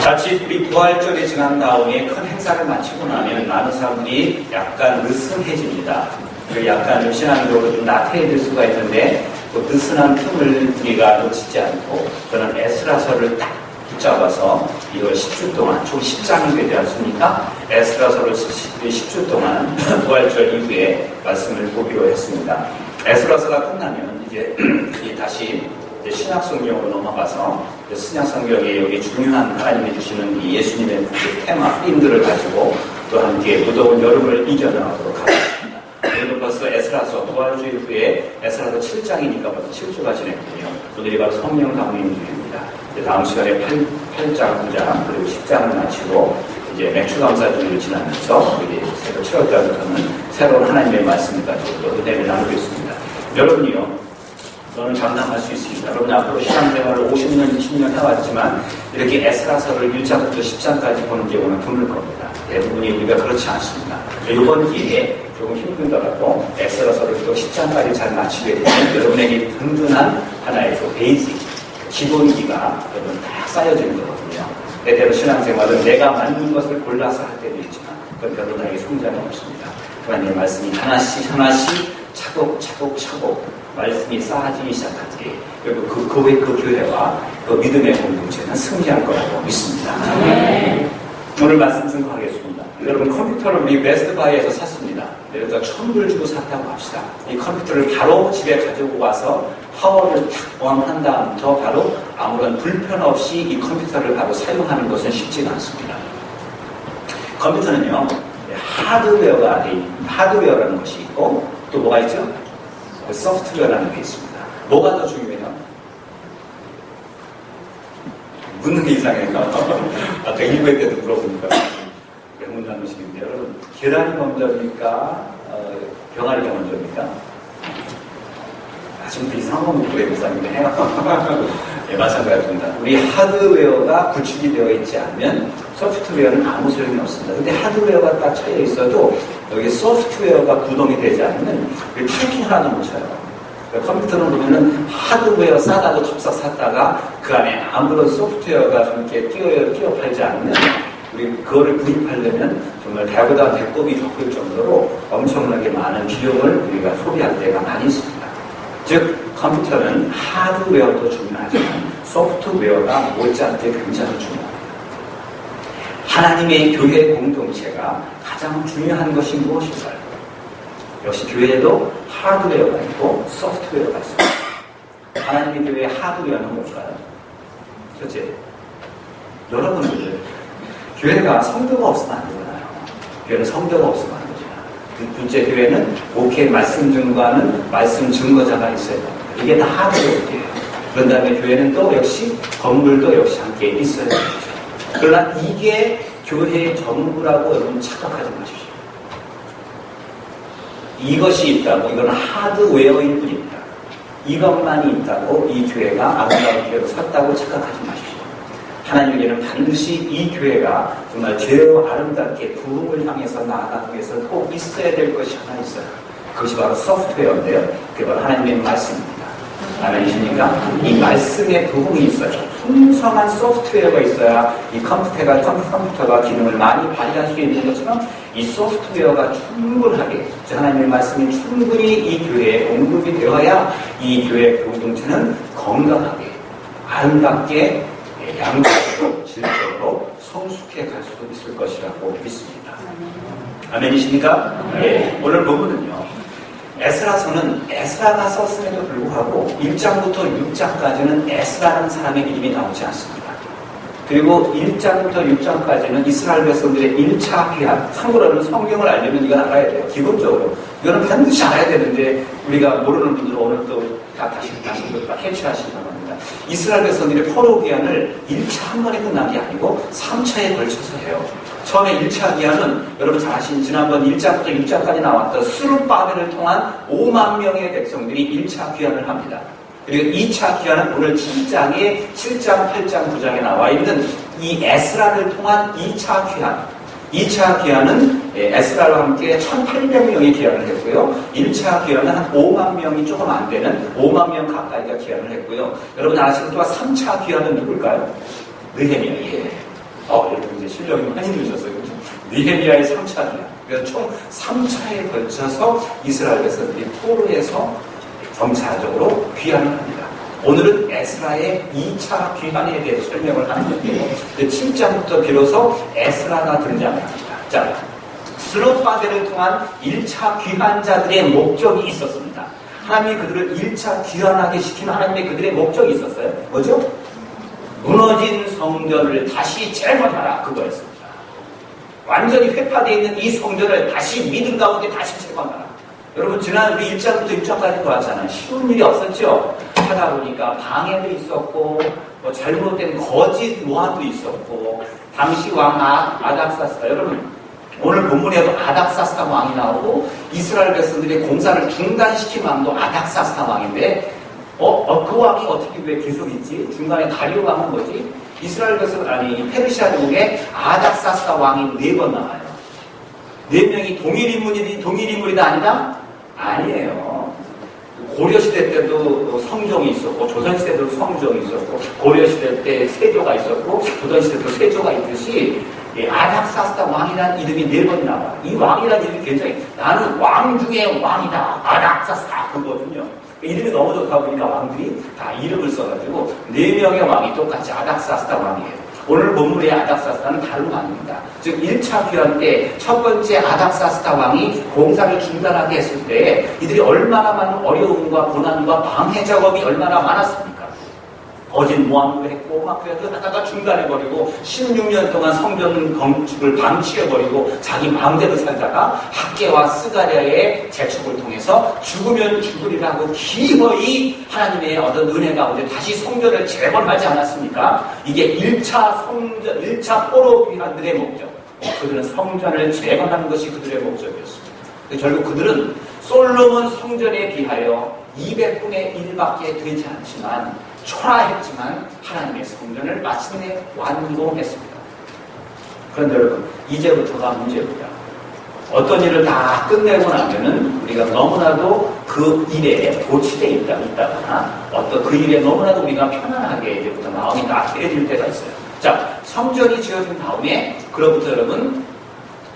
같이 우리 부활절이 지난 다음에 큰 행사를 마치고 나면 많은 사람들이 약간 느슨해집니다. 약간 신앙적으로 좀 나태해질 수가 있는데 그 느슨한 틈을 우리가 놓치지 않고 저는 에스라서를 딱 붙잡아서 이걸 10주 동안 총 10장이 되지 않습니까? 에스라서를 10주 동안 부활절 이후에 말씀을 보기로 했습니다. 에스라서가 끝나면 이제 다시 신약성경으로 넘어가서 신약성경에 여기 중요한 하나님이 주시는 이 예수님의 테마, 힘들을 가지고 또 함께 무더운 여름을 이겨나가도록 하겠습니다. 오늘 벌써 에스라서 부활주일 후에 에스라서 7장이니까 벌써 7주가 지냈군요. 오늘이 바로 성령 강림주일입니다. 다음 시간에 8장, 9장, 그리고 10장을 마치고 이제 맥주감사주일을 지나면서 이제 7월달부터는 새로운 하나님의 말씀을 가지고 또 은혜를 나누겠습니다. 여러분이요, 저는 장담할 수 있습니다. 여러분 앞으로 신앙생활을 50년, 20년 해왔지만 이렇게 에스라서를 1장부터 10장까지 보는 경우는 드물 겁니다. 대부분이 우리가 그렇지 않습니다. 이번 기회에 조금 힘들더라도 에스라서를 또 10장까지 잘 마치게 되면 여러분에게 든든한 하나의 그 베이직, 기본기가 여러분 다 쌓여지는 거거든요. 때때로 신앙생활은 내가 맞는 것을 골라서 할 때도 있지만 그건 별로 나에게 성장이 없습니다. 하나님의 말씀이 하나씩 차곡차곡 말씀이 쌓아지기 시작할 때 그리고 그 교회와 그 믿음의 공동체는 승리할 거라고 믿습니다. 오늘 말씀 증거하겠습니다. 여러분 컴퓨터를 우리 베스트바이에서 샀습니다. 여러분 1,000불 주고 샀다고 합시다. 이 컴퓨터를 바로 집에 가지고 와서 파워를 탁 온한 다음부터 바로 아무런 불편 없이 이 컴퓨터를 바로 사용하는 것은 쉽지가 않습니다. 컴퓨터는요, 하드웨어라는 것이 있고 또 뭐가 있죠? 소프트웨어라는 게 있습니다. 뭐가 더 중요해요? 묻는 게 이상해요. 아까 1부회 때도 물어보니까 문 나누시는데 여러분 계란이 먼저입니까? 병아리가 먼저입니까? 지금도 이상한 건 묻고 해보상인데 해요. 네, 마찬가지입니다. 우리 하드웨어가 구축이 되어 있지 않으면 소프트웨어는 아무 소용이 없습니다. 근데 하드웨어가 딱 쳐져 있어도 여기 소프트웨어가 구동이 되지 않으면 파이팅 하나도 못 쳐요. 컴퓨터는 보면은 하드웨어 싸다고 톱싹 샀다가 그 안에 아무런 소프트웨어가 좀 이렇게 끼워 팔지 않으면 우리 그거를 구입하려면 정말 배보다 배꼽이 더 클 정도로 엄청나게 많은 비용을 우리가 소비할 때가 많이 있습니다. 즉 컴퓨터는 하드웨어도 중요하지만 소프트웨어가 못지않게 굉장히 중요합니다. 하나님의 교회 공동체가 가장 중요한 것이 무엇일까요? 역시 교회에도 하드웨어가 있고 소프트웨어가 있습니다. 하나님의 교회의 하드웨어는 뭘까요? 첫째, 여러분들 교회가 성도가 없으면 안 되잖아요. 교회는 성도가 없으면 안 되잖아요. 둘째, 교회는 목회 말씀 증거하는 말씀 증거자가 있어야 됩니다. 이게 다 하드웨어예요. 그런 다음에 교회는 또 역시 건물도 역시 함께 있어야 되죠. 그러나 이게 교회의 전부라고 여러분 착각하지 마십시오. 이것이 있다고 이건 하드웨어일 뿐입니다. 이것만이 있다고 이 교회가 아름다운 교회로 섰다고 착각하지 마십시오. 하나님께는 반드시 이 교회가 정말 죄로 아름답게 부흥을 향해서 나아가기 위해서 꼭 있어야 될 것이 하나 있어요. 그것이 바로 소프트웨어인데요. 그게 바로 하나님의 말씀입니다. 아멘이십니까? 이 말씀의 부흥이 있어요. 풍성한 소프트웨어가 있어야 이 컴퓨터가 기능을 많이 발휘할 수 있는 것처럼 이 소프트웨어가 충분하게, 하나님의 말씀이 충분히 이 교회에 공급이 되어야 이 교회 공동체는 건강하게, 아름답게, 양적으로, 질적으로 성숙해 갈 수 있을 것이라고 믿습니다. 아멘이십니까? 네. 오늘 본문은요. 에스라서는 에스라가 썼음에도 불구하고 1장부터 6장까지는 에스라라는 사람의 이름이 나오지 않습니다. 그리고 1장부터 6장까지는 이스라엘 백성들의 1차 귀환, 참고로는 성경을 알려면 이건 알아야 돼요. 기본적으로. 이거는 반드시 알아야 되는데 우리가 모르는 분들은 오늘 또 다시 캐치하시기 바랍니다. 이스라엘 백성들의 포로 귀환을 1차 한 번에 끝난 게 아니고 3차에 걸쳐서 해요. 처음에 1차 귀환은 여러분 잘 아시는 지난번 1장부터 6장까지 나왔던 수르바벨을 통한 5만 명의 백성들이 1차 귀환을 합니다. 그리고 2차 귀환은 오늘 7장, 8장, 9장에 나와 있는 이 에스라를 통한 2차 귀환. 2차 귀환은 에스라와 함께 1,800명이 귀환을 했고요. 1차 귀환은 한 5만 명이 조금 안 되는 5만 명 가까이가 귀환을 했고요. 여러분 아시는 동안 3차 귀환은 누굴까요? 느헤미야예요. 이제 실력이 많이 늘으셨어요. 느헤미야의 3차입니다. 그래서 총 3차에 걸쳐서 이스라엘 백성들이 포로에서 점차적으로 귀환을 합니다. 오늘은 에스라의 2차 귀환에 대해서 설명을 하는 건데요. 7장부터 비로소 에스라가 등장합니다. 자, 스룹바벨을 통한 1차 귀환자들의 목적이 있었습니다. 하나님이 그들을 1차 귀환하게 시키는 하나님의 그들의 목적이 있었어요. 뭐죠? 무너진 성전을 다시 재건하라, 그거였습니다. 완전히 회파되어 있는 이 성전을 다시 믿음 가운데 다시 재건하라. 여러분, 지난 우리 1장부터 6장까지 보았잖아요. 쉬운 일이 없었죠? 하다 보니까 방해도 있었고, 뭐 잘못된 거짓 모함도 있었고, 당시 왕 아닥사스다. 여러분, 오늘 본문에도 아닥사스다 왕이 나오고, 이스라엘 백성들의 공사를 중단시킨 왕도 아닥사스다 왕인데, 그 왕이 어떻게 왜 계속 있지? 중간에 다리오 왕은 뭐지? 이스라엘 백성, 페르시아 제국에 아닥사스다 왕이 4번 나와요. 4명이 동일 인물이다 아니다? 아니에요. 고려시대 때도 성종이 있었고, 조선시대도 성종이 있었고, 고려시대 때 세조가 있었고, 조선시대도 세조가 있듯이, 아닥사스다 왕이라는 이름이 4번 나와요. 이 왕이라는 이름이 굉장히, 나는 왕 중에 왕이다. 아닥사스다. 그거거든요. 이름이 너무 좋다 보니까 왕들이 다 이름을 써가지고 4명의 왕이 똑같이 아닥사스다 왕이에요. 오늘 본문의 아닥사스다는 다른 왕입니다. 즉 1차 귀환 때 첫 번째 아닥사스다 왕이 공사를 중단하게 했을 때 이들이 얼마나 많은 어려움과 고난과 방해 작업이 얼마나 많았습니까? 거짓 모함도 했고 막 그래도 하다가 중단해버리고 16년 동안 성전 건축을 방치해버리고 자기 마음대로 살다가 학계와 스가랴의 재촉을 통해서 죽으면 죽으리라고 기어이 하나님의 얻은 은혜 가운데 다시 성전을 재건하지 않았습니까? 이게 1차 포로 귀환들의 목적. 그들은 성전을 재건하는 것이 그들의 목적이었습니다. 결국 그들은 솔로몬 성전에 비하여 200분의 1밖에 되지 않지만 초라했지만 하나님의 성전을 마침내 완공했습니다. 그런데 여러분, 이제부터가 문제입니다. 어떤 일을 다 끝내고 나면은 우리가 너무나도 그 일에 고치되어 있다거나 어떤 그 일에 너무나도 우리가 편안하게 이제부터 마음이 나태해질 때가 있어요. 자, 성전이 지어진 다음에 그로부터 여러분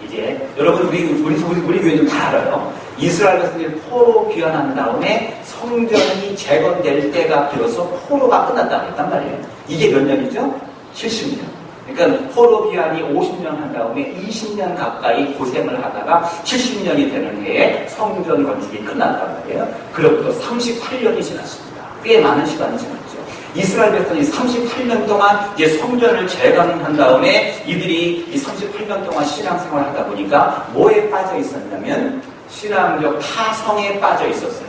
이제 여러분 우리 교회는 다 알아요. 이스라엘 백성들이 포로 귀환한 다음에 성전이 재건될 때가 비로소 포로가 끝났다고 했단 말이에요. 이게 몇 년이죠? 70년. 그러니까 포로 귀환이 50년 한 다음에 20년 가까이 고생을 하다가 70년이 되는 해에 성전 건축이 끝났단 말이에요. 그로부터 38년이 지났습니다. 꽤 많은 시간이 지났죠. 이스라엘 백성이 38년 동안 이제 성전을 재건한 다음에 이들이 이 38년 동안 신앙생활을 하다 보니까 뭐에 빠져 있었냐면 신앙적 타성에 빠져 있었어요.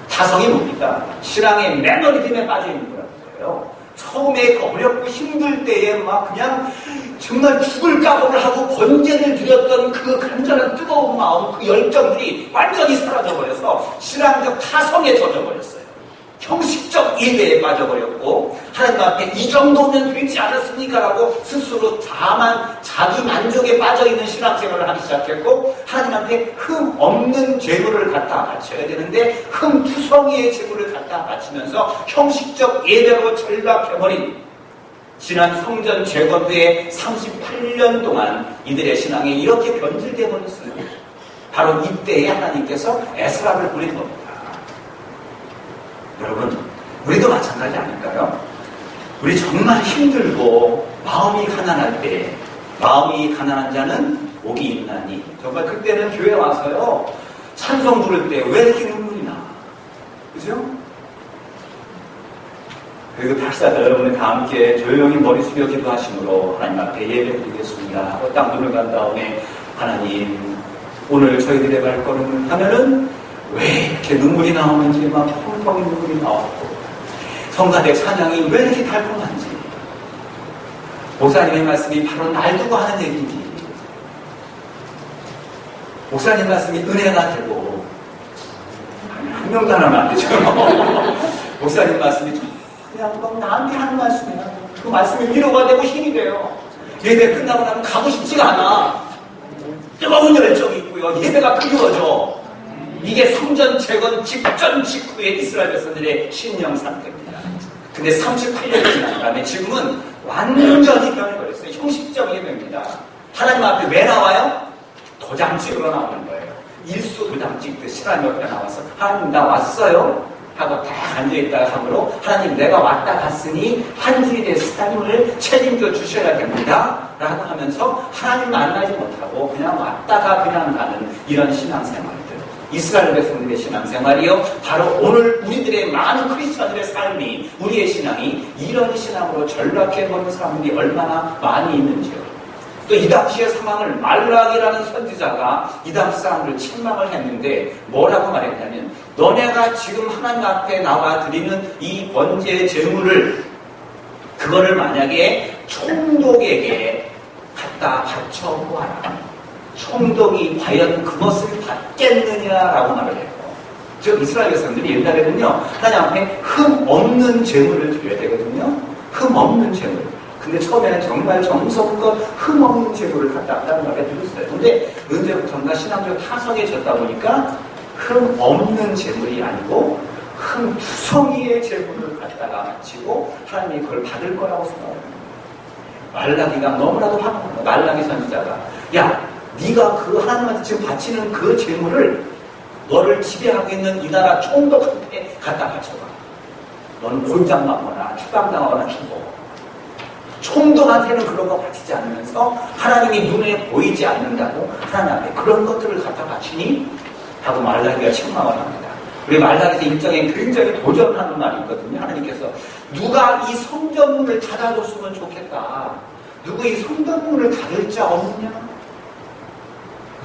타성이 뭡니까? 신앙의 매너리즘에 빠져 있는 거예요. 처음에 어렵고 힘들 때에 막 그냥 정말 죽을 각오를 하고 번제를 드렸던 그 간절한 뜨거운 마음, 그 열정들이 완전히 사라져버려서 신앙적 타성에 젖어버렸어요. 형식적 예배에 빠져버렸고 하나님 앞에 이 정도면 되지 않았습니까? 라고 스스로 다만 자기 만족에 빠져있는 신앙생활을 하기 시작했고 하나님 앞에 흠 없는 제물을 갖다 바쳐야 되는데 흠투성이의 제물을 갖다 바치면서 형식적 예배로 전락해버린 지난 성전 재건 후에 38년 동안 이들의 신앙이 이렇게 변질되어 버렸어요. 바로 이때에 하나님께서 에스라를 부린 겁니다. 여러분, 우리도 마찬가지 아닐까요? 우리 정말 힘들고 마음이 가난할 때 마음이 가난한 자는 복이 있나니 정말 그때는 교회 와서요 찬송 부를 때 왜 이렇게 눈물이 나? 그죠? 그리고 박사가 여러분이 다 함께 조용히 머리 숙여 기도하심으로 하나님 앞에 예배드리겠습니다 하고 딱 눈을 간 다음에 하나님 오늘 저희들의 발걸음을 하면은 왜 이렇게 눈물이 나오는지 막 펑펑 눈물이 나왔고 성가대 찬양이 왜 이렇게 달콤한지 목사님의 말씀이 바로 날 두고 하는 얘기인지 목사님 말씀이 은혜가 되고 한 명도 안 하면 안 되죠. 목사님 말씀이 그냥 막 나한테 하는 말씀이야. 그 말씀이 위로가 되고 힘이 돼요. 예배 끝나고 나면 가고 싶지가 않아. 뜨거운 열정이 있고요. 예배가 그리워져. 이게 성전 재건 직전 직후에 이스라엘 백성들의 신령 상태입니다. 근데 38년이 지난 다음에 지금은 완전히 변해버렸어요. 형식적 예배입니다. 하나님 앞에 왜 나와요? 도장 찍으러 나오는 거예요. 일수 도장 찍듯이 하나님 옆에 나와서 하나님 나 왔어요 하고 딱 앉아있다가 함으로 하나님 내가 왔다 갔으니 한 주일의 스타님을 책임져 주셔야 됩니다 라고 하면서 하나님 만나지 못하고 그냥 왔다가 그냥 가는 이런 신앙생활들, 이스라엘 백성들의 신앙생활이요 바로 오늘 우리들의 많은 크리스천들의 삶이, 우리의 신앙이 이런 신앙으로 전락해버린 사람들이 얼마나 많이 있는지요. 또 이 당시의 상황을 말락이라는 선지자가 이 당시 사람들을 책망을 했는데 뭐라고 말했냐면, 너네가 지금 하나님 앞에 나와 드리는 이 번제 제물을, 그거를 만약에 총독에게 갖다 바쳐보아라. 총독이 과연 그것을 받겠느냐라고 말을 했고, 즉 이스라엘 백성들이 옛날에는요 하나님 앞에 흠 없는 제물을 드려야 되거든요. 흠 없는 제물. 근데 처음에는 정말 정성껏 흠없는 제물을 갖다 한다는 말을 들었어요. 근데 언제부턴가 신앙적으로 타성해졌다 보니까 흠없는 제물이 아니고 흠투성이의 제물을 갖다가 바치고 하나님이 그걸 받을 거라고 생각합니다. 말라기가 너무나도 화난 거예요. 말라기 선지자가, 야, 네가 그 하나님한테 지금 바치는 그 제물을 너를 지배하고 있는 이 나라 총독한테 갖다 바쳐봐. 너는 골장 맞거나 추방당하거나 죽어. 총독한테는 그런 거 바치지 않으면서 하나님이 눈에 보이지 않는다고 하나님 앞에 그런 것들을 갖다 바치니? 하고 말라기가 책망을 합니다. 우리 말라기에서 일정에 굉장히 도전하는 말이 있거든요. 하나님께서 누가 이 성전문을 닫아줬으면 좋겠다. 누구 이 성전문을 닫을 자 없느냐?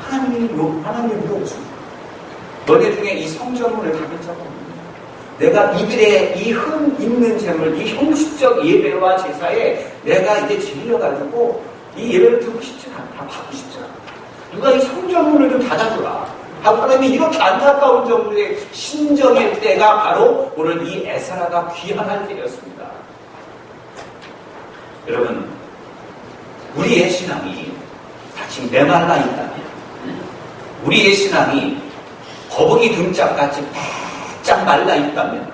하나님이 물어보십니다. 너네 중에 이 성전문을 닫을 자가 없느냐? 내가 이들의 이 흠 있는 제물, 이 형식적 예배와 제사에 내가 이제 질려가지고 이 예배를 듣고 싶지 않다. 받고 싶지 않다. 누가 이 성전문을 좀 닫아줘라. 하나님이 이렇게 안타까운 정도의 심정의 때가 바로 오늘 이 에스라가 귀환할 때였습니다. 여러분, 우리의 신앙이 지금 메말라 있다면, 우리의 신앙이 거북이 등짝같이 쫙 말라 있다면,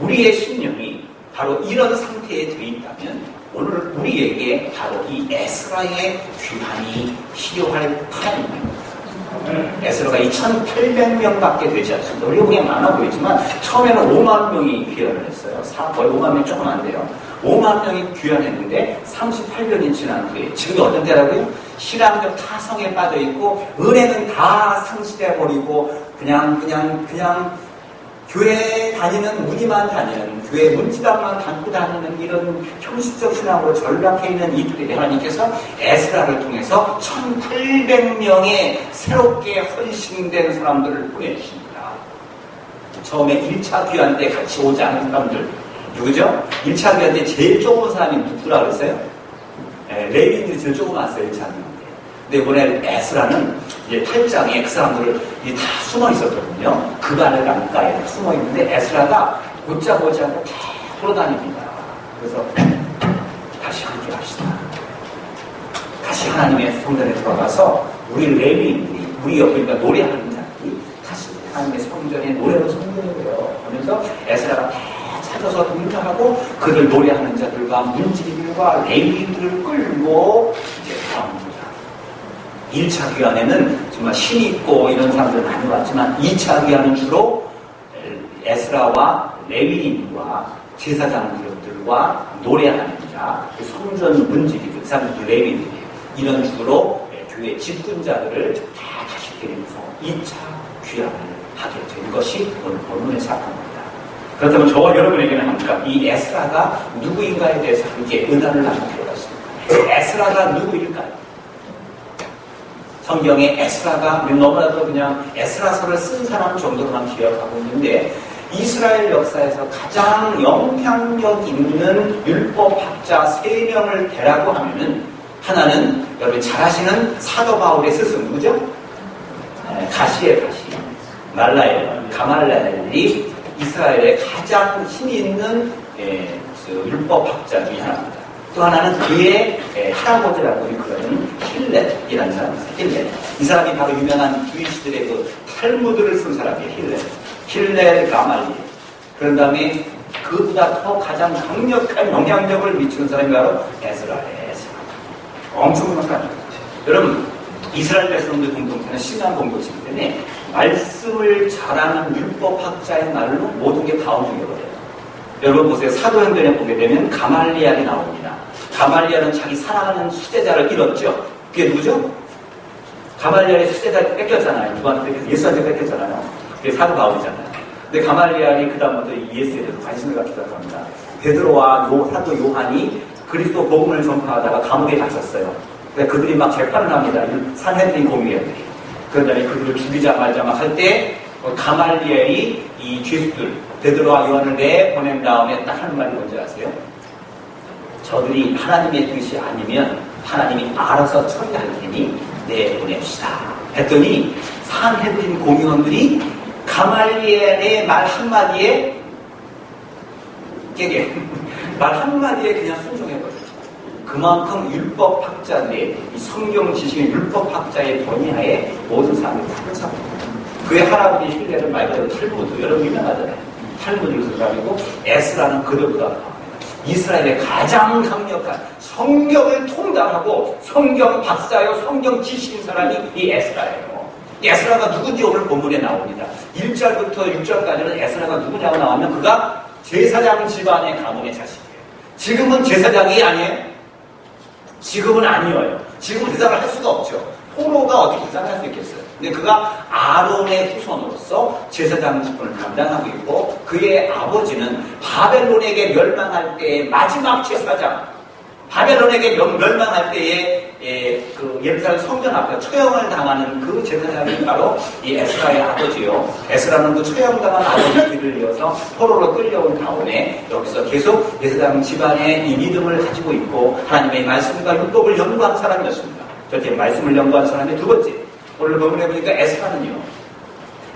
우리의 신령이 바로 이런 상태에 돼 있다면 오늘 우리에게 바로 이 에스라의 귀환이 필요할 타임입니다. 에스라가 2,800명밖에 되지 않습니다. 우리가 그냥 많아 보이지만 처음에는 5만 명이 귀환을 했어요. 거의 5만 명 조금 안 돼요. 5만 명이 귀환했는데 38년이 지난 후에 지금이 어떤 때라고요? 신앙적 타성에 빠져 있고 은혜는 다 상실해 버리고 그냥 교회 다니는, 무늬만 다니는, 교회 문지방만 담고 다니는 이런 형식적 신앙으로 전락해 있는 이들에게 하나님께서 에스라를 통해서 1,800명의 새롭게 헌신된 사람들을 보내주십니다. 처음에 1차 귀환 때 같이 오지 않은 사람들, 누구죠? 1차 귀환 때 제일 조그만 사람이 누구라 그랬어요? 레위인들이 제일 조금 왔어요, 1차 귀환 때. 근데 이번에 에스라는 이제 8장에 그 사람들을 다 숨어 있었거든요. 그간의 강가에 다 숨어 있는데 에스라가 곧자고지 않고 다 돌아다닙니다. 그래서 다시 함께 합시다. 다시 하나님의 성전에 들어가서 우리 레위인들이, 우리 옆에 있는 노래하는 자들이 다시 하나님의 성전에 노래로 성전해요. 그러면서 에스라가 다 찾아서 등장하고 그들 노래하는 자들과 문지기들과 레위인들을 끌고 이제 나옵니다. 1차 귀환에는 정말 신이 있고 이런 사람들 많이 왔지만 2차 귀환은 주로 에스라와 레위인과 제사장들과 노래하는 자, 성전 문지기들, 그 사람들 레위인들이에요. 이런 식으로 교회 직분자들을 다 다시 데리면서 2차 귀환을 하게 된 것이 오늘 본문의 사건입니다. 그렇다면 저와 여러분에게는 합니까? 이 에스라가 누구인가에 대해서 함께 의단을 나눌 필요가 있습니다. 에스라가 누구일까요? 성경에 에스라가 너무나도 그냥 에스라서를 쓴 사람 정도로만 기억하고 있는데 이스라엘 역사에서 가장 영향력 있는 율법학자 3명을 대라고 하면은 하나는 여러분 잘 아시는 사도 바울의 스승 누구죠? 가시의 가시, 말라엘, 가말라엘이 이스라엘의 가장 힘이 있는 율법학자 중에 하나입니다. 또 하나는 그의 할아버지라고 일컬어지는 힐렛이라는 사람입니다. 힐렛. 이 사람이 바로 유명한 주이시들의 그 탈무드를 쓴 사람이에요. 힐렛 가말리엘. 그런 다음에 그보다 더 가장 강력한 영향력을 미치는 사람이 바로 에스라예요. 엄청난 사람입니다. 여러분, 이스라엘 백성들 공동체는 신앙 공동체이기 때문에 말씀을 잘하는 율법학자의 말로 모든 게 다 움직여버려요. 여러분 보세요. 사도행전에 보게 되면 가말리엘이 나옵니다. 가말리엘은 자기 사랑하는 수제자를 잃었죠. 그게 누구죠? 가말리엘의 수제자를 뺏겼잖아요. 누구한테 예수한테 뺏겼잖아요. 그게 사도 바울이잖아요. 근데 가말리엘이 그 다음부터 예수에 대해서 관심을 갖기 시작합니다. 베드로와 사도 요한이 그리스도 복음을 전파하다가 감옥에 갇혔어요. 그들이 막 재판을 합니다. 산헤드린 공의회들이. 그런 다음에 그들을 죽이자 말자 막 할 때 가말리엘이 이 죄수들 베드로와 요한을 내보낸 다음에 딱 하는 말이 뭔지 아세요? 저들이 하나님의 뜻이 아니면 하나님이 알아서 처리할 테니 내보냅시다 했더니 산헤드린 공의원들이 가말리엘의 말 한마디에 말 한마디에 그냥 순종해버렸죠. 그만큼 율법학자들의 이 성경 지식의 율법학자의 권위하에 모든 사람들이 다 쫓아갑니다. 그의 할아버지 힐레는 말 그대로 탈무드, 여러분 유명하잖아요. 탈무드를 쓴 사람이고 에스라는 그들보다 이스라엘의 가장 강력한 성경을 통달하고 성경 박사요 성경 지식인 사람이 이 에스라예요. 에스라가 누군지 오늘 본문에 나옵니다. 1절부터 6절까지는 에스라가 누구냐고 나오면 그가 제사장 집안의 가문의 자식이에요. 지금은 제사장이 아니에요. 지금은 아니에요. 지금은 대상을 할 수가 없죠. 포로가 어떻게 대상을 할 수 있겠어요. 근데 그가 아론의 후손으로서 제사장 직분을 담당하고 있고 그의 아버지는 바벨론에게 멸망할 때의 마지막 제사장, 바벨론에게 멸망할 때에 그 예루살렘 성전 앞에 처형을 당하는 그 제사장이 바로 이 에스라의 아버지요. 에스라는 그 처형당한 아버지 길을 이어서 포로로 끌려온 다음에 여기서 계속 제사장 집안의 이 믿음을 가지고 있고 하나님의 말씀과 율법을 연구한 사람이었습니다. 첫째 말씀을 연구한 사람의 두 번째. 오늘 본문에 보니까 에스라는요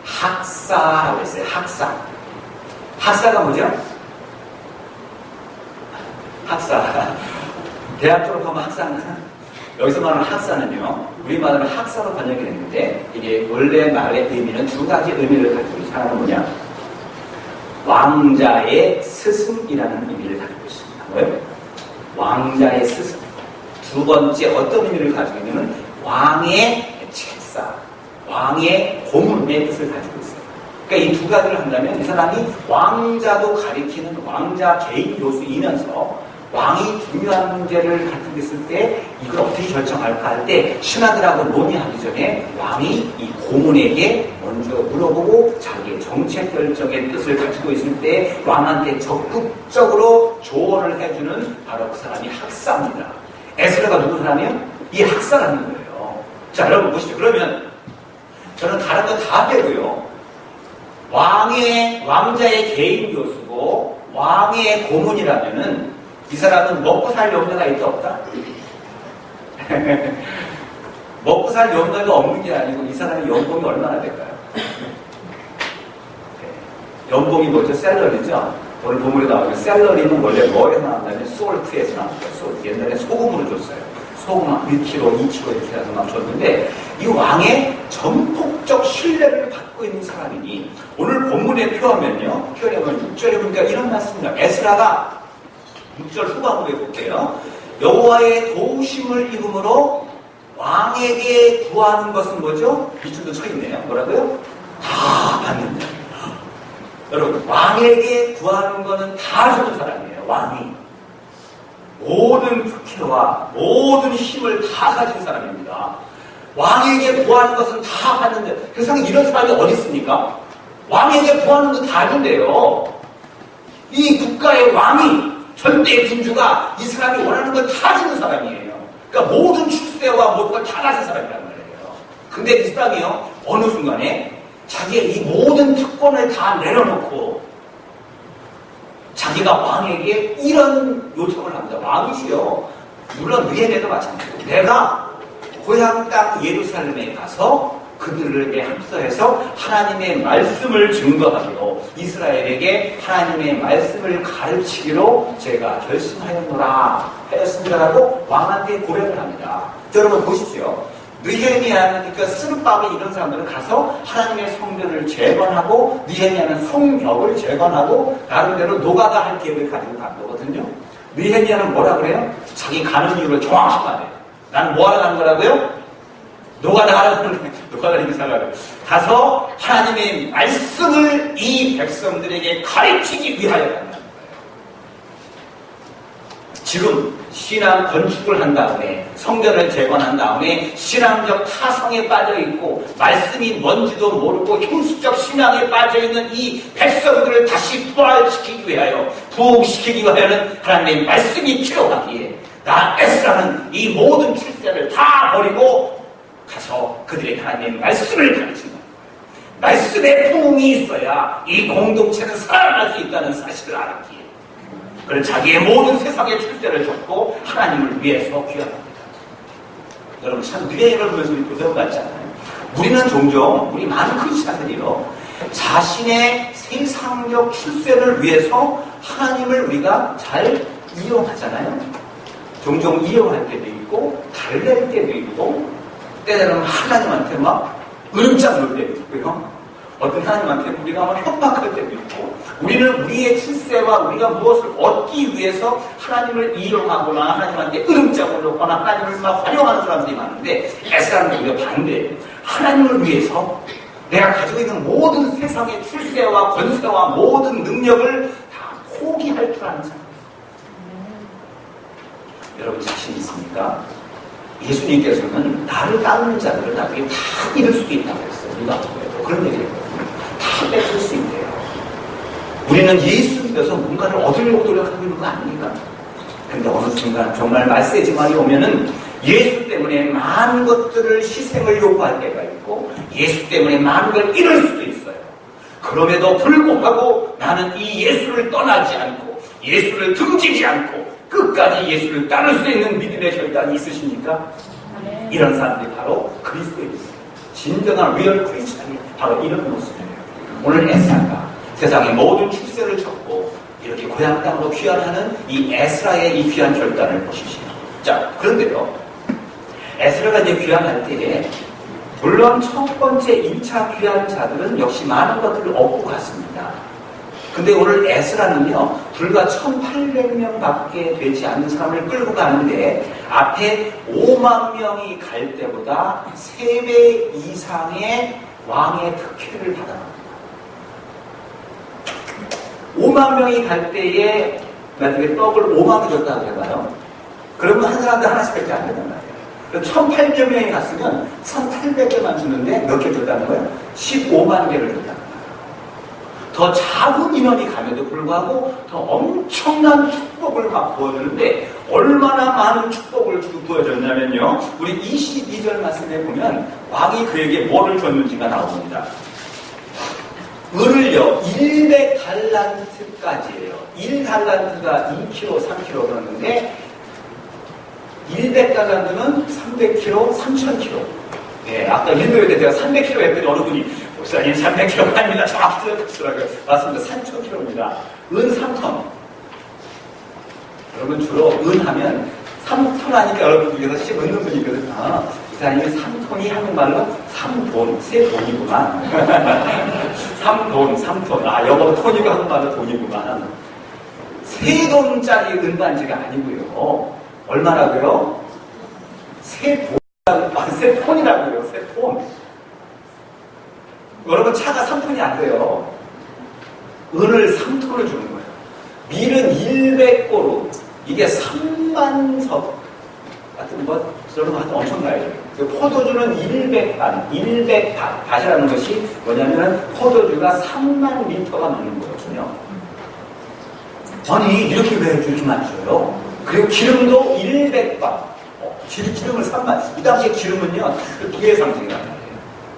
학사라고 했어요. 학사가 뭐죠? 학사. 대학 졸업하면 학사는 여기서 말하는 학사는요 우리말로는 학사로 번역이 됐는데 이게 원래 말의 의미는 두 가지 의미를 가지고 있어요. 하나는 뭐냐? 왕자의 스승이라는 의미를 가지고 있습니다. 뭐예요? 왕자의 스승. 두 번째 어떤 의미를 가지고 있냐면 왕의 책사, 왕의 고문의 뜻을 가지고 있어요. 그러니까 이 두 가지를 한다면 이 사람이 왕자도 가리키는 왕자 개인 교수이면서 왕이 중요한 문제를 가지고 있을 때 이걸 어떻게 결정할까 할 때 신하들하고 논의하기 전에 왕이 이 고문에게 먼저 물어보고 자기의 정책 결정의 뜻을 가지고 있을 때 왕한테 적극적으로 조언을 해주는 바로 그 사람이 학사입니다. 에스라가 누구 사람이에요? 이 학사라는 거예요. 자, 여러분 보시죠. 그러면 저는 다른 거 다 빼고요. 왕자의 개인 교수고 왕의 고문이라면은 이 사람은 먹고 살 염려가 있다 없다? 먹고 살 염려가 없는 게 아니고 이 사람의 연봉이 얼마나 될까요? 연봉이 뭐죠? 샐러리죠? 오늘 본문에 나오는 샐러리는 원래 뭐에서 나온다면 솔트에서 나옵니다. 솔트. 옛날에 소금으로 줬어요. 소금 한 1kg, 2kg 이렇게 해서 막 줬는데 이 왕의 전폭적 신뢰를 받고 있는 사람이니 오늘 본문에 표하면요. 표현해보면 6절에 보니까 이런 말씀입니다. 에스라가 6절 후반부에 볼게요. 여호와의 도우심을 입음으로 왕에게 구하는 것은 뭐죠? 이 줄도 쳐있네요. 뭐라고요? 다 받는다. 여러분 왕에게 구하는 거는 다 주는 사람이에요. 왕이 모든 특혜와 모든 힘을 다 가진 사람입니다. 왕에게 구하는 것은 다 받는데 세상에 이런 사람이 어디 있습니까? 왕에게 구하는 거 다 준대요. 이 국가의 왕이 절대의 군주가 이 사람이 원하는 걸 다 주는 사람이에요. 그러니까 모든 출세와 모든 걸 다 가진 사람이란 말이에요. 근데 이 사람이요 어느 순간에 자기의 이 모든 특권을 다 내려놓고 자기가 왕에게 이런 요청을 합니다. 왕이시여, 물론 위에도 마찬가지고 내가 고향 땅 예루살렘에 가서 그들에게 합서해서 하나님의 말씀을 증거하기로 이스라엘에게 하나님의 말씀을 가르치기로 제가 결심하였노라 하였습니다라고 왕한테 고백을 합니다. 여러분 보십시오. 느헤미야는 그러니까 스룹바벨 이런 사람들은 가서 하나님의 성전을 재건하고 느헤미야는 성벽을 재건하고 나름대로 노가다 할 계획을 가지고 간 거거든요. 느헤미야는 뭐라 그래요? 자기 가는 이유를 정확히 말해요. 나는 뭐하러 가는 거라고요? 노가다 하라는 거예요. 노가다 인사를 가서 하나님의 말씀을 이 백성들에게 가르치기 위하여 간다는 거예요. 지금 신앙 건축을 한 다음에 성전을 재건한 다음에 신앙적 타성에 빠져있고 말씀이 뭔지도 모르고 형식적 신앙에 빠져있는 이 백성들을 다시 부활시키기 위하여 부흥시키기 위하여는 하나님의 말씀이 필요하기에 나 에스라는 이 모든 출세를 다 버리고 가서 그들에게 하나님의 말씀을 가르치는 거예요. 말씀의 부흥이 있어야 이 공동체는 살아날 수 있다는 사실을 알았기에 그래서 자기의 모든 세상의 출세를 줬고 하나님을 위해서 귀환합니다. 여러분 참 뉴에이를 보면서 우리 교대로 같지 않아요? 우리는 종종 우리 많은 크리스찬들이요 자신의 세상적 출세를 위해서 하나님을 우리가 잘 이용하잖아요. 종종 이용할 때도 있고 달랠 때도 있고 때로는 하나님한테 막 으름장 놓을 때도 있고요. 어떤 하나님한테 우리가 막 협박할 때도 있고 우리는 우리의 출세와 우리가 무엇을 얻기 위해서 하나님을 이용하거나 하나님한테 으름장을 놓거나 하나님을 막 활용하는 사람들이 많은데 에스라는 우리가 반대예요. 하나님을 위해서 내가 가지고 있는 모든 세상의 출세와 권세와 모든 능력을 다 포기할 줄 아는 사람. 여러분 자신 있습니까? 예수님께서는 나를 따르는 자들을 나중에 다 잃을 수도 있다고 했어요. 우리가 그런 얘기를 했거든요. 다 뺏을 수 있대요. 우리는 예수 믿어서 뭔가를 얻으려고 노력하고 있는 거 아닙니까? 근데 어느 순간 정말 말세지말이 오면은 예수 때문에 많은 것들을 희생을 요구할 때가 있고 예수 때문에 많은 걸 잃을 수도 있어요. 그럼에도 불구하고 나는 이 예수를 떠나지 않고 예수를 등지지 않고 끝까지 예수를 따를 수 있는 믿음의 결단이 있으십니까? 네. 이런 사람들이 바로 그리스도인입니다. 진정한 리얼 크리스찬이 바로 이런 모습이에요. 오늘 에스라가 세상의 모든 출세를 쳤고 이렇게 고향 땅으로 귀환하는 이 에스라의 이 귀한 결단을 보십시오. 자, 그런데요. 에스라가 이제 귀환할 때에 물론 첫 번째 1차 귀환자들은 역시 많은 것들을 얻고 갔습니다. 근데 오늘 에스라는요, 불과 1,800명 밖에 되지 않는 사람을 끌고 가는데, 앞에 5만 명이 갈 때보다 3배 이상의 왕의 특혜를 받아갑니다. 5만 명이 갈 때에, 만약에 떡을 5만 개 줬다고 해봐요. 그러면 한 사람도 하나씩밖에 안 된단 말이에요. 1,800명이 갔으면 1,800개만 주는데 몇 개 줬다는 거예요? 15만 개를 줬다는 거예요. 더 작은 인원이 감에도 불구하고 더 엄청난 축복을 막 부어주는데 얼마나 많은 축복을 부어줬냐면요. 우리 22절 말씀에 보면 왕이 그에게 뭐를 줬는지가 나옵니다. 을을요 100달란트까지예요. 1달란트가 2kg, 3kg 그러는데 100달란트는 300kg, 3000kg. 예, 아까 인도에 대해 제가 300kg 했더니 어느 분이 목사님 300kg 아닙니다. 정확히 들었더라고요. 맞습니다. 3000kg입니다. 은 3톤. 여러분 주로 은 하면 3톤 하니까 여러분 중에서 씩 얻는 분이 있거든요. 아, 목사님이 3톤이 한국말로 3돈, 세 돈이구만. 3돈, 3톤. 아, 영어로 톤이고 한국말로 돈이구만. 세 돈짜리 은반지가 아니고요. 얼마라고요? 세 톤이라고요. 세 톤. 여러분 차가 3톤이 안 돼요. 은을 3톤을 주는 거예요. 밀은 100고루. 이게 3만 석. 하여튼 뭐 저런 거 하여튼 엄청나요. 포도주는 100반. 100밭. 밭이라는 것이 뭐냐면 포도주가 3만 리터가 넘는 거거든요. 아니 이렇게 왜 이렇게 많이 줘요? 그리고 기름도 100박. 기름을 3만. 이 당시에 기름은요, 부의 상징이란 말이에요.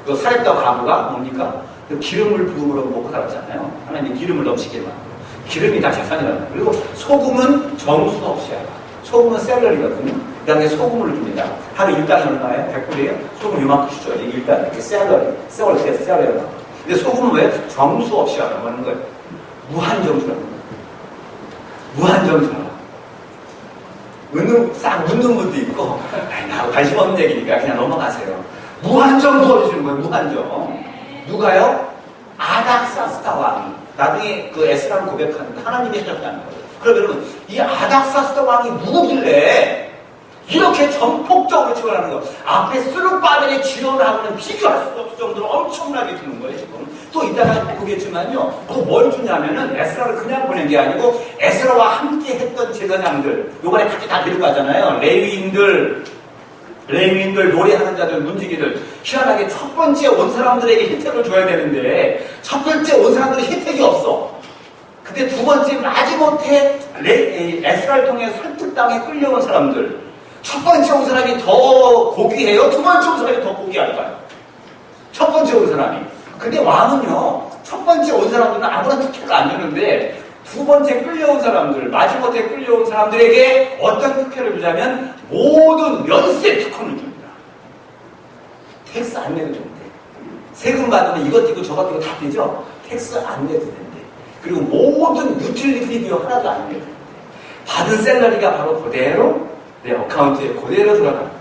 그 사렙다 과부가 뭡니까? 그 기름을 부음으로 먹고 살았잖아요. 하나님 기름을 넘치게 만들고. 기름이 다 재산이라는 거예요. 그리고 소금은 정수 없이 하라. 소금은 샐러리거든요. 그 다음에 소금을 줍니다. 하루 일당이 얼마예요? 100불이에요? 소금 요만큼씩 줘야지. 일당 이렇게 샐러리. 샐러리. 근데 소금은 왜? 정수 없이 하라고 하는 거예요. 무한 정수라는 거예요. 무한 정수라고. 싹 묻는 분도 있고, 나 관심 없는 얘기니까 그냥 넘어가세요. 무한정 부어주시는 거예요, 무한정. 누가요? 아닥사스다 왕이. 나중에 그 에스라를 고백하는데 하나님이 해줬다는 거예요. 그럼 여러분, 이 아닥사스다 왕이 누구길래 이렇게 전폭적으로 치고나는 거. 앞에 스룹바벨의 지원하고는 비교할 수 없을 정도로 엄청나게 주는 거예요, 지금. 또 이따가 보겠지만요, 또 뭘 주냐면은 에스라를 그냥 보낸 게 아니고 에스라와 함께 했던 제사장들, 요번에 같이 다 데리고 가잖아요. 레위인들, 노래하는 자들, 문지기들. 희한하게 첫 번째 온 사람들에게 혜택을 줘야 되는데 첫 번째 온 사람들이 혜택이 없어. 근데 두 번째 마지못해 에스라를 통해 설득당해 끌려온 사람들. 첫 번째 온 사람이 더 고귀해요? 두 번째 온 사람이 더 고귀할까요? 첫 번째 온 사람이. 근데 왕은요, 첫 번째 온 사람들은 아무런 특혜를 안 주는데 두 번째 끌려온 사람들, 마지못해 끌려온 사람들에게 어떤 특혜를 주자면 모든 면세 특권을 줍니다. 텍스 안 내도 된대. 세금 받으면 이것 띄고 저것 띄고 다 되죠? 텍스 안 내도 된대. 그리고 모든 유틸리티 비용 하나도 안 내도 된대. 받은 샐러리가 바로 그대로 내 어카운트에 그대로 들어갑니다.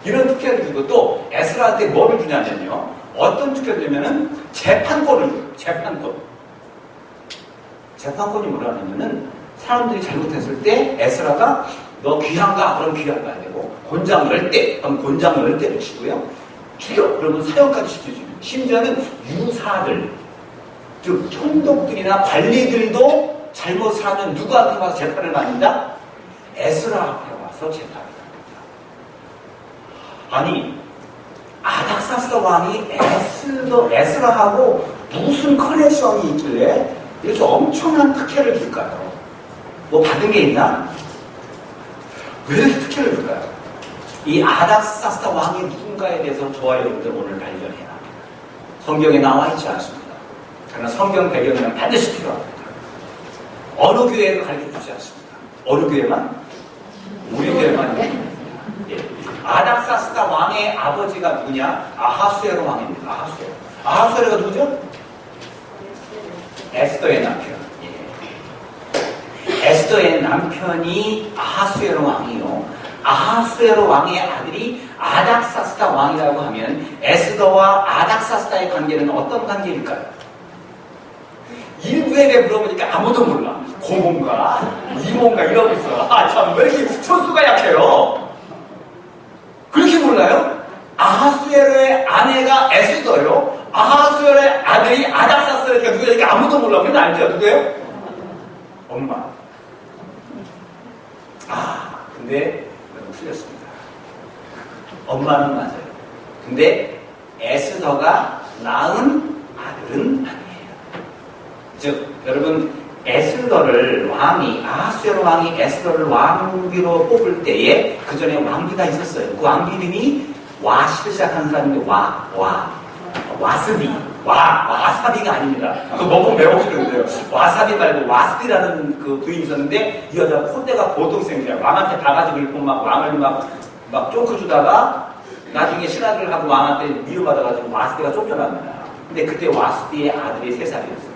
이런 특혜를 주고 또 에스라한테 뭐를 주냐면요. 어떤 특혜를 주냐면은 재판권을 줘요. 재판권이 뭐라냐면은 사람들이 잘못했을 때 에스라가 너 귀한가? 그럼 귀한 가야 되고 곤장 10대 그럼 곤장 10대를 치고요. 죽여! 그러면 사형까지 시킬 수 있는 심지어는 유사들 즉 총독들이나 관리들도 잘못을 하면 누구한테 와서 재판을 받는다? 에스라 앞에 와서 재판을 받는다. 아니 아닥사스다 왕이 에스라하고 무슨 커넥션이 있길래 이렇게 엄청난 특혜를 줄까요? 뭐 받은 게 있나? 왜 이렇게 특혜를 줄까요? 이 아닥사스다 왕이 누군가에 대해서 저와 여러분들 오늘 발견해야 합니다. 성경에 나와 있지 않습니다. 그러나 성경 배경에는 반드시 필요합니다. 어느 교회도 가르쳐주지 않습니다. 어느 교회만? 우리 교회만요. 예. 아닥사스다 왕의 아버지가 누구냐? 아하수에로 왕입니다. 아하수에로가 누구죠? 에스더의 남편. 예. 에스더의 남편이 아하수에로 왕이요. 아하수에로 왕의 아들이 아닥사스다 왕이라고 하면 에스더와 아닥사스다의 관계는 어떤 관계일까요? 일부에게 물어보니까 아무도 몰라. 고모인가? 이모인가? 이러고 있어. 아, 참, 왜 이렇게 천수가 약해요? 그렇게 몰라요? 아하수에로의 아내가 에스더요. 아하수에로의 아들이 아닥사스다니까 누구니까 아무도 몰라. 그건 알죠? 누구예요? 엄마. 아, 근데 틀렸습니다. 엄마는 맞아요. 근데 에스더가 낳은 아들은 아니에요. 즉, 여러분 에스더를 아하수에로 왕이 에스더를 왕비로 뽑을 때에 그 전에 왕비가 있었어요. 그 왕비 이름이 와시를 시작하는 사람인데 와스비. 와사비가 아닙니다. 그거 먹으면 매워지는데요. 와사비 말고 와스비라는 그 부인이 있었는데 이 여자가 콧대가 보통 생기야. 왕한테 바가지 긁고 막 왕을 막 쫓겨주다가 나중에 신하들을 하고 왕한테 미움받아가지고 와스비가 쫓겨납니다. 근데 그때 와스비의 아들이 3살이었어요.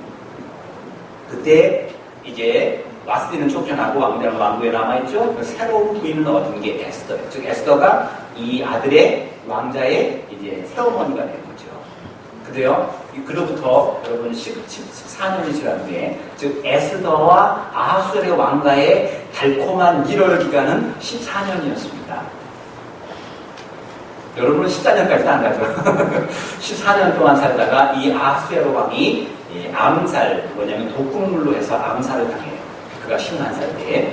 그때 이제 와스비는 쫓겨나고 왕대랑 왕국에 남아있죠. 새로운 부인을 얻은 게 에스더예요. 즉 에스더가 이 아들의 왕자의 이제 새어머니가 된 거죠. 그래요. 그로부터 여러분 14년이 지났는데, 즉 에스더와 아하수에로 왕가의 달콤한 1월 기간은 14년이었습니다. 여러분은 14년까지도 안 가죠. 14년 동안 살다가 이 아하수에로 왕이 뭐냐면 독극물로 해서 암살을 당해요. 그가 11살 때에.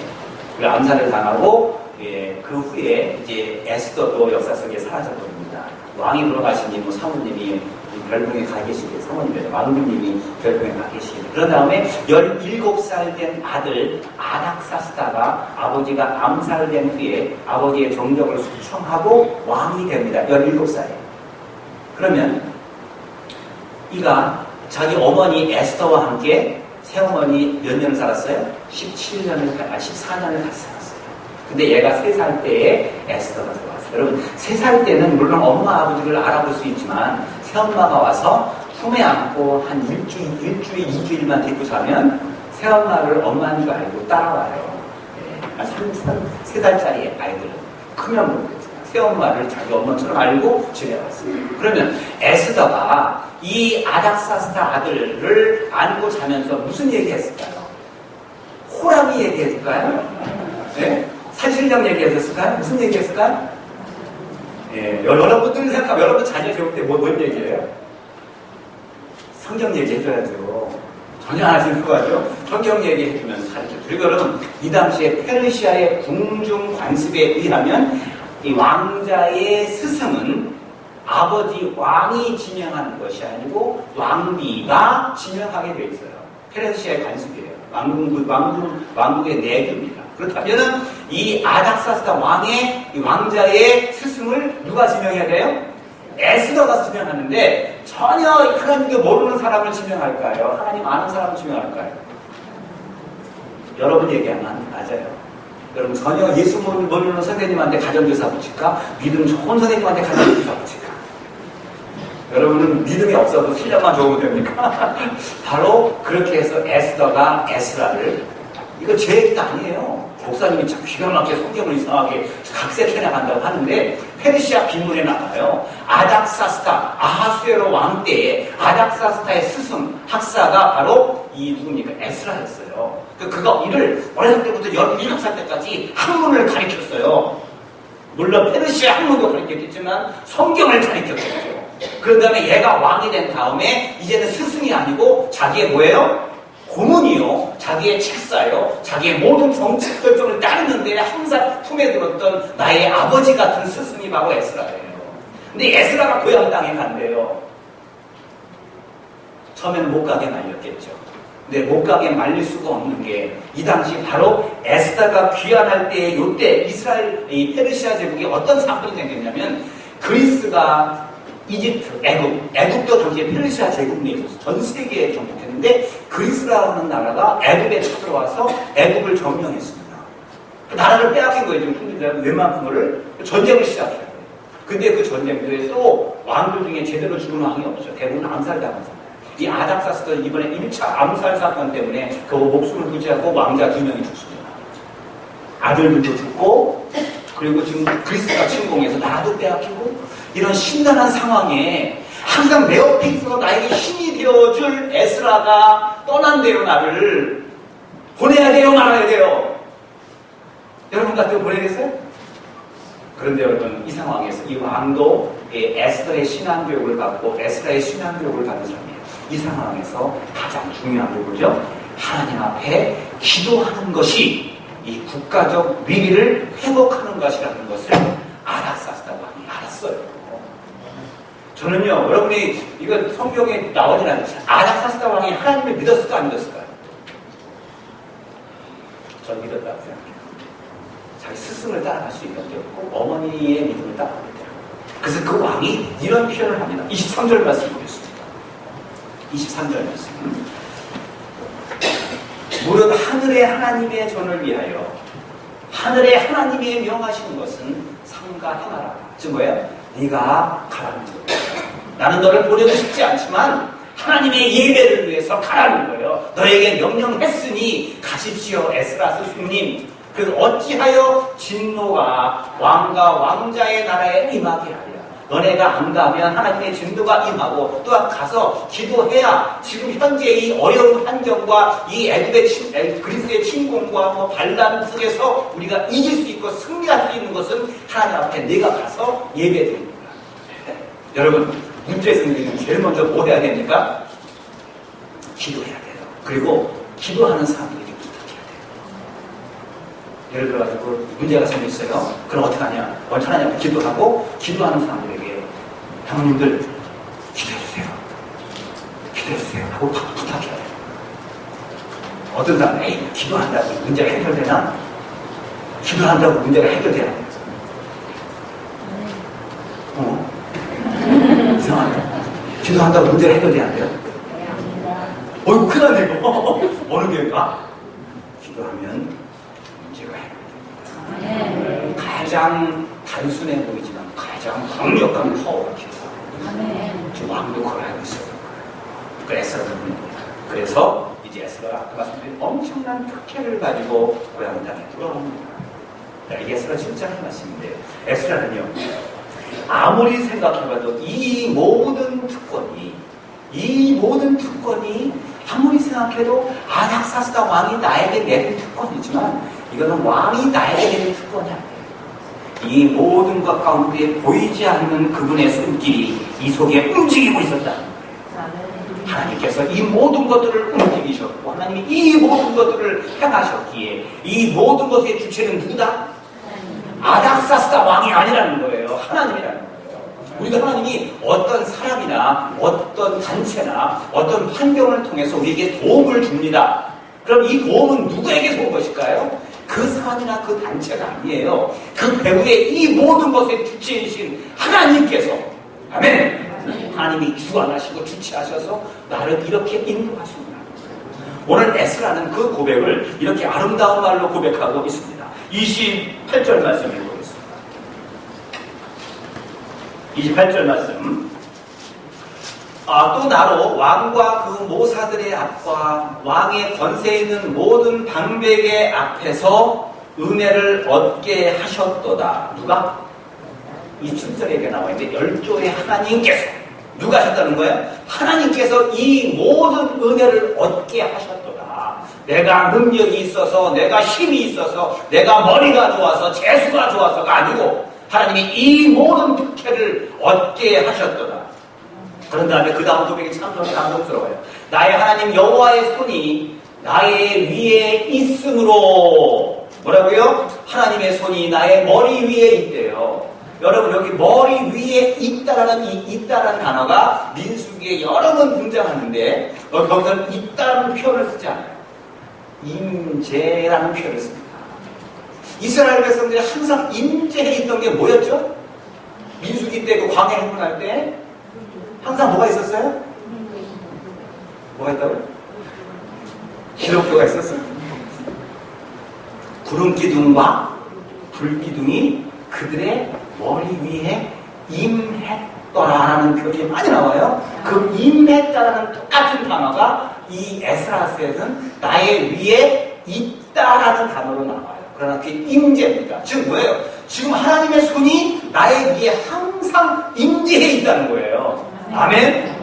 그 암살을 당하고, 그 후에 이제 에스더도 역사 속에 사라져버립니다. 왕이 돌아가신 뭐 사모님이 별궁에 가 계시게, 사모님이 왕비님이 별궁에 가 계시게. 그런 다음에 17살 된 아들 아닥사스다가 아버지가 암살된 후에 아버지의 정적을 숙청하고 왕이 됩니다. 17살에. 그러면 이가 자기 어머니 에스더와 함께 새어머니 몇 년을 살았어요? 14년을 같이 살았어요. 근데 얘가 3살 때에 에스더가 들어왔어요. 여러분, 3살 때는 물론 엄마 아버지를 알아볼 수 있지만 새엄마가 와서 품에 안고 한 일주일, 2주일만 데리고 자면 새엄마를 엄마인 줄 알고 따라와요. 한 3살짜리 아이들은 크면 모르겠지만 새엄마를 자기 엄마처럼 알고 지내왔습니다. 그러면 에스더가 이 아닥사스다 아들을 안고 자면서 무슨 얘기했을까요? 호랑이 얘기했을까요? 네? 산신령 얘기했을까요? 무슨 얘기했을까요? 예, 여러분들 생각하면 여러분 자녀 배울 때 뭔 얘기예요? 성경 얘기해줘야죠. 전혀 안 하시는 거 같죠? 성경 얘기해주면 가르쳐줘요. 그리고는 이 당시에 페르시아의 궁중 관습에 의하면 이 왕자의 스승은 아버지 왕이 지명하는 것이 아니고 왕비가 지명하게 돼 있어요. 페르시아의 관습이에요. 왕국의 내규입니다. 그렇다면 이 아닥사스다 왕의 이 왕자의 스승을 누가 지명해야 돼요? 에스더가 지명하는데 전혀 하나님께 모르는 사람을 지명할까요? 하나님 아는 사람을 지명할까요? 여러분 얘기하면 맞아요. 여러분 전혀 예수 모르는 선생님한테 가정교사 붙일까? 믿음 좋은 선생님한테 가정교사 붙일까? 여러분은 믿음이 없어도 실력만 좋으면 됩니까? 바로 그렇게 해서 에스더가 에스라를, 이거 제 얘기가 아니에요. 목사님이 참 기가 막히게 성경을 이상하게 각색해 나간다고 하는데 페르시아 비문에 나와요. 아닥사스다, 아하수에로 왕 때에 아닥사스다의 스승 학사가 바로 이 누굽니까? 에스라였어요. 그가 이를 어렸을 때부터 17살 때까지 학문을 가르쳤어요. 물론 페르시아 학문도 가르쳤겠지만 성경을 가르쳤겠죠. 그런 다음에 얘가 왕이 된 다음에 이제는 스승이 아니고 자기의 뭐예요? 고문이요, 자기의 책사요, 자기의 모든 정책 결정을 따르는데 항상 품에 들었던 나의 아버지 같은 스승이 바로 에스라예요. 근데 에스라가 고향 땅에 간대요. 처음에는 못 가게 말렸겠죠. 근데 못 가게 말릴 수가 없는 게 이 당시 바로 에스더가 귀환할 때 요때 이스라엘, 이 페르시아 제국에 어떤 사건이 생겼냐면 그리스가 이집트, 애국도 당시에 페르시아 제국 내에서 전 세계에 정복했는데 그리스라는 나라가 애국에 쳐들어와서 애국을 점령했습니다. 그 나라를 빼앗긴 거예요. 지금 흔히들 웬만큼을 전쟁을 시작해요. 근데 그 전쟁도에 또 왕들 중에 제대로 죽은 왕이 없어요. 대부분 암살당하잖아요. 이 아닥사스도 이번에 1차 암살 사건 때문에 그 목숨을 부지하고 왕자 2명이 죽습니다. 아들들도 죽고, 그리고 지금 그리스가 침공해서 나라도 빼앗기고, 이런 심란한 상황에 항상 내 옆에 있어서 나에게 힘이 되어줄 에스라가 떠난대요. 나를 보내야 돼요, 말아야 돼요? 여러분 같으면 보내겠어요? 그런데 여러분, 이 상황에서 이 왕도 에스더의 신앙교육을 받고 에스라의 신앙교육을 받는 사람이에요. 이 상황에서 가장 중요한 게 뭐죠? 하나님 앞에 기도하는 것이 이 국가적 위기를 회복하는 것이라는 것을 아닥사스다 왕이 알았어요. 저는요, 여러분이 이거 성경에 나오진 않아요. 아닥사스다 왕이 하나님을 믿었을까 안 믿었을까요? 전 믿었다고 생각해요. 자기 스승을 따라갈 수 있는 게 없고 어머니의 믿음을 따라가야 돼요. 그래서 그 왕이 이런 표현을 합니다. 23절 말씀 보겠습니다. 23절 말씀. 무릇 하늘의 하나님의 전을 위하여 하늘의 하나님이 명하시는 것은 삼가 행하라. 즉 뭐예요? 네가 가라는 거예요. 나는 너를 보내고 싶지 않지만 하나님의 예배를 위해서 가라는 거예요. 너에게 명령했으니 가십시오, 에스라 스승님. 그래서 어찌하여 진노가 왕과 왕자의 나라에 임하게 하랴. 너네가 안 가면 하나님의 진노가 임하고 또한 가서 기도해야 지금 현재 이 어려운 환경과 이 애국의 그리스의 침공과 뭐 반란 속에서 우리가 이길 수 있고 승리할 수 있는 것은 하나님 앞에 내가 가서 예배드립니다. 여러분, 문제 생기면 제일 먼저 뭐 해야 됩니까? 기도해야 돼요. 그리고 기도하는 사람들에게 부탁해야 돼요. 예를 들어가지고 문제가 생겼어요. 그럼 어떻게 하냐? 먼저 하나님 앞에 기도하고 기도하는 사람들에게 형님들 기도해주세요. 기도해주세요. 하고 부탁해야 돼요. 어떤 사람은 에이, 기도한다고 문제가 해결되나? 기도한다고 문제가 해결되나? 이상하네. 기도한다고 문제가 해결돼야 안 돼요? 어이구, 큰일 나네, 이거. 어느 교회가? 기도하면 문제가 해결됩니다. 가장 단순해 보이지만 가장 강력한 파워가 기도합니다. 지금 왕도 그걸 알고 있어요. 그 에스라가 부릅니다. 그래서 이제 에스라가 아까 말씀드린 엄청난 특혜를 가지고 고향 땅에 돌아옵니다. 이게 에스라 7장의 말씀인데요. 에스라는요, 아무리 생각해봐도 이 모든 특권이 아무리 생각해도 아닥사스다 왕이 나에게 내린 특권이지만 이거는 왕이 나에게 내린 특권이 아니에요. 이 모든 것 가운데 보이지 않는 그분의 손길이 이 속에 움직이고 있었다. 하나님께서 이 모든 것들을 움직이셨고 하나님이 이 모든 것들을 행하셨기에 이 모든 것의 주체는 누구다? 아닥사스다 왕이 아니라는 거예요. 하나님이라는 거예요. 우리가 하나님이 어떤 사람이나 어떤 단체나 어떤 환경을 통해서 우리에게 도움을 줍니다. 그럼 이 도움은 누구에게서 온 것일까요? 그 사람이나 그 단체가 아니에요. 그 배후에 이 모든 것의 주체이신 하나님께서, 아멘! 하나님이 주관하시고 주체하셔서 나를 이렇게 인도하십니다. 오늘 에스라는 그 고백을 이렇게 아름다운 말로 고백하고 있습니다. 28절 말씀 읽어보겠습니다. 28절 말씀. 또 나로 왕과 그 모사들의 앞과 왕의 권세 있는 모든 방백의 앞에서 은혜를 얻게 하셨도다. 누가? 이 7절에 나와 있는데 열조의 하나님께서 누가 하셨다는 거예요? 하나님께서 이 모든 은혜를 얻게 하셨도다. 내가 능력이 있어서, 내가 힘이 있어서, 내가 머리가 좋아서, 재수가 좋아서가 아니고 하나님이 이 모든 특혜를 얻게 하셨도다. 그런 다음에 그 다음 고백이 참 저는 감동스러워요. 나의 하나님 여호와의 손이 나의 위에 있으므로, 뭐라고요? 하나님의 손이 나의 머리 위에 있대요. 여러분, 여기 머리 위에 있다라는 단어가 민수기에 여러 번 등장하는데 거기서는 있다라는 표현을 쓰지 않아요. 임재라는 표현을 씁니다. 이스라엘 백성들이 항상 임재해 있던 게 뭐였죠? 민수기 때 그 광야 행군할 때 항상 뭐가 있었어요? 뭐가 있다고요? 기록교가 있었어요. 구름 기둥과 불 기둥이 그들의 머리 위에 임했더라라는 표현이 많이 나와요. 그 임했다라는 똑같은 단어가 이 에스라스에는 나의 위에 있다라는 단어로 나와요. 그러나 그게 임재입니다. 즉 뭐예요? 지금 하나님의 손이 나의 위에 항상 임재해 있다는 거예요. 아멘?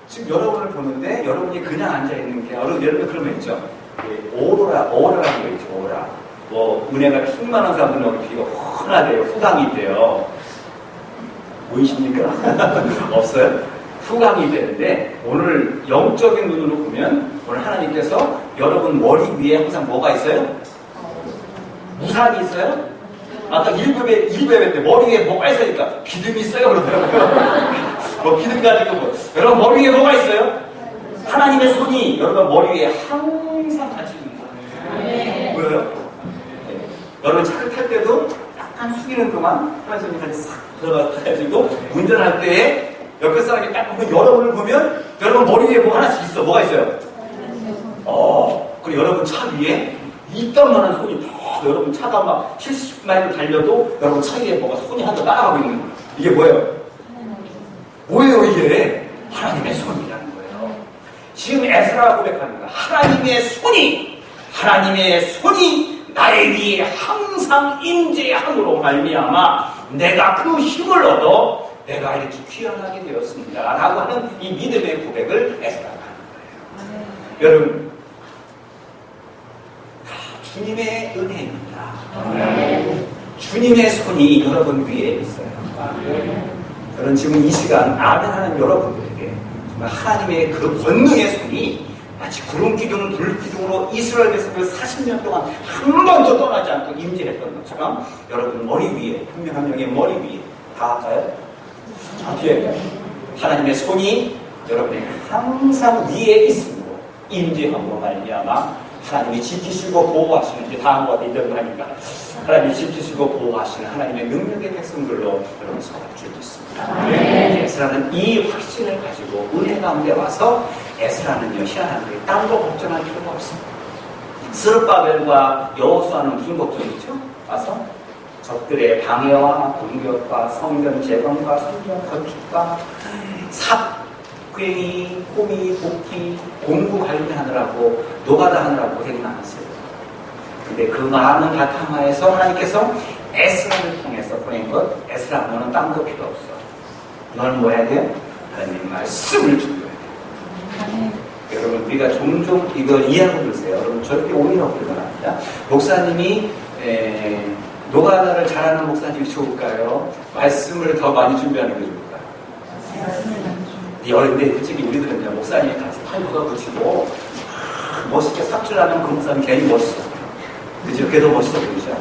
지금 여러분을 보는데 여러분이 그냥 앉아있는 게 여러분 그런 거 있죠? 오로라라는 거 있죠. 오로라. 뭐 은혜가 충만한 사람들은 여기 귀가 환하대요. 후광이 돼요. 보이십니까? 없어요? 후광이 되는데 오늘 영적인 눈으로 보면 오늘 하나님께서 여러분 머리 위에 항상 뭐가 있어요? 우산이 있어요? 아까 1부에 때 머리 위에 뭐가 있으니까 기둥이 있어요 그러더라고요. 뭐 기둥 가지고 뭐 여러분 머리 위에 뭐가 있어요? 하나님의 손이 여러분 머리 위에 항상 같이 있는 거예요. 왜요? 여러분 차를 탈 때도 약간 숙이는 동안 하나님 손이 같이 싹 들어가가지고 운전할 때에 옆에 사람이 딱 보면 여러분을 보면 여러분 머리 위에 뭐 하나씩 있어. 뭐가 있어요? 그리고 여러분 차 위에 이딴만한 손이 더 여러분 차가 막 70마일을 달려도 여러분 차 위에 뭐가 손이 하나 따라가고 있는 거예요. 이게 뭐예요? 뭐예요 이게? 하나님의 손이라는 거예요. 지금 에스라가 고백합니다. 하나님의 손이 나의 위에 항상 임재함으로 말미암아 내가 그 힘을 얻어 내가 이렇게 귀환하게 되었습니다. 라고 하는 이 믿음의 고백을 에스라가 하는 거예요. 여러분, 주님의 은혜입니다. 주님의 손이 여러분 위에 있어요. 저는 지금 이 시간 아멘 하는 여러분들에게 정말 하나님의 그 권능의 손이 마치 구름 기둥, 불 기둥으로 이스라엘 백성을 40년 동안 한 번도 떠나지 않고 임재했던 것처럼 여러분 머리 위에, 한 명 한 명의 머리 위에 다 할까요? 뒤에 하나님의 손이 여러분에게 항상 위에 있으므로 임재함으로 말미암아 하나님이 지키시고 보호하시는 게 다 한 것 같아요. 이런 하니까 하나님이 지키시고 보호하시는 하나님의 능력의 백성들로 여러분 서갈 줄 믿습니다. 에스라는 이 확신을 가지고 은혜 가운데 와서 에스라는요 희한한 게 딴 거 걱정할 필요가 없습니다. 스룹바벨과 여호수아는 무슨 걱정이죠? 와서 적들의 방해와 공격과 성전 재건과 성전 건축과 삽괴이, 호미, 복귀, 공부 관리하느라고 노가다 하느라고 고생이 많았어요. 근데 그 많은 바탕화에서 하나님께서 에스라를 통해서 보낸 것, 에스라 너는 딴 거 필요 없어. 너는 뭐 해야 돼? 하나님 말씀을 준비해야 돼. 여러분 우리가 종종 이걸 이해하고 그러세요. 여러분 절대 오해가 없는 건 아닙니다. 목사님이 노가다를 잘하는 목사님이 좋을까요? 말씀을 더 많이 준비하는 게 좋을까요? 근데 솔직히 우리들은 목사님이 가서 파이브가 붙이고 멋있게 삽질하면 그 목사님 괜히 멋있어. 그죠? 걔도 멋있어 보이죠?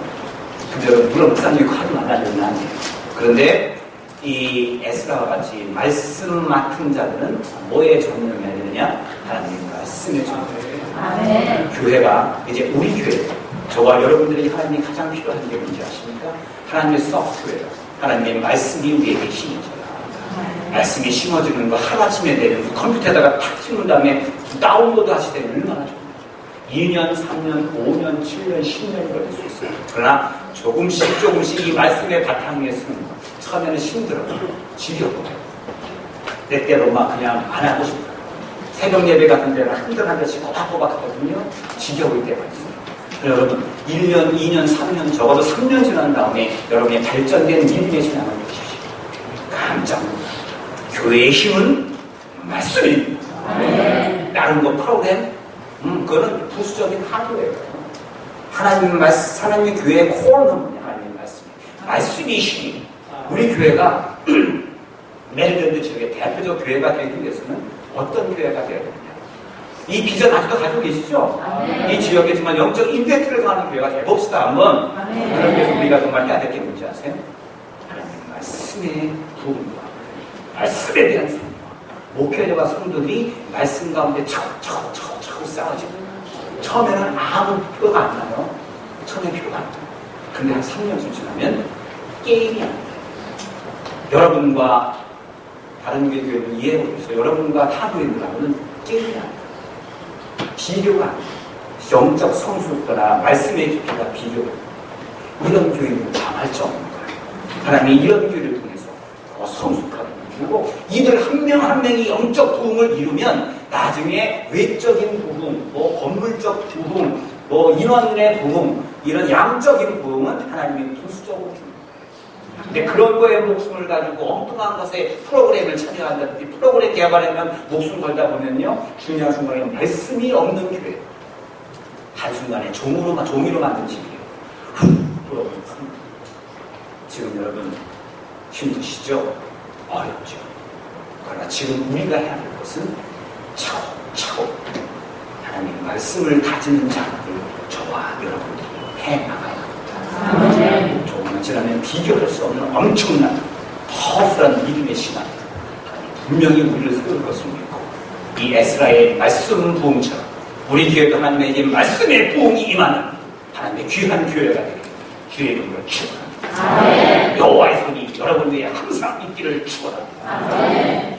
근데 물론 목사님이 하지 말라는 건 아니에요. 그런데 이 에스라와 같이 말씀 맡은 자들은 뭐에 전념해야 되느냐? 하나님 말씀에 전념해야 돼요. 교회가 이제 우리 교회, 저와 여러분들이 하나님이 가장 필요한 게 뭔지 아십니까? 하나님의 소프트웨어, 하나님의 말씀이 우리에게 심어져요. 말씀이 심어지는 거 하루아침에 내는 컴퓨터에다가 탁 찍는 다음에 다운로드 하시되 얼마나 좋아요. 2년, 3년, 5년, 7년, 10년이 걸릴 수 있어요. 그러나 조금씩 이 말씀의 바탕 위에 서는 거. 처음에는 힘들어요. 지겨워요. 때때로 막 그냥 안 하고 싶어요. 새벽 예배 같은 데는 한 대씩 꼬박꼬박 하거든요. 지겨울 때가 있어요. 여러분 1년, 2년, 3년 적어도 3년 지난 다음에 여러분의 발전된 믿음의 신앙을 보시죠. 깜짝 놀라요. 교회의 힘은 말씀입니다. 다른 거 프로그램? 그거는 부수적인 하드웨어예요. 하나님의 교회의 코어는 뭐냐? 하나님의 말씀이 힘이. 우리 교회가 메릴랜드 지역의 대표적 교회가 되기 위해서는 어떤 교회가 되어야 되느냐? 이 비전 아직도 가지고 계시죠? 이 지역에 정말 영적 임팩트를 가하는 교회가 해봅시다 한번. 그러기 위해서 우리가 정말 해야 될 게 뭔지 아세요? 하나님 말씀의 부흥과 말씀에 대한 생각. 목회자와 성도들이 말씀 가운데 차곡차곡 쌓아지고 처음에는 아무 표가 안 나요. 처음에 표가 안 나요. 근데 한 3년쯤 지나면 게임이 안 돼요. 여러분과 다른 교회를 이해하고 있어요. 여러분과 타 교회들하고는 게임이 안 돼요. 비교가 안 돼요. 영적 성숙도나 말씀의 깊이가 비교가 돼요. 이런 교회는 당할 수 없는 거예요. 하나님이 이런 교회를 통해서 더 성숙하게 그리고 이들 한 명 한 명이 영적 부흥을 이루면 나중에 외적인 부흥, 건물적 부흥, 인원의 부흥, 이런 양적인 부흥은 하나님이 부수적으로 줍니다. 근데 그런 거에 목숨을 가지고 엉뚱한 것에 프로그램을 참여한다든지 프로그램 개발하면 목숨 걸다 보면요 중요한 순간에 말씀이 없는 교회. 한순간에 종이로 만든 집이에요. 프로그램. 지금 여러분 힘드시죠? 어렵죠. 그러나 지금 우리가 해야 할 것은 차곡차곡 하나님 말씀을 다지는 작업을 저와 여러분들이 해나가야 합니다. 조금만 지나면 비교할 수 없는 엄청난 파워풀한 믿음의 시간 분명히 우리를 세울 것을 믿고 이 에스라의 말씀 부흥처럼 우리 교회도 하나님의 말씀의 부흥이 임하는 하나님의 귀한 교회가 되길 주의 이름으로 축원합니다. 여호와의 손이 여러분들에게 항상 있기를 축원합니다.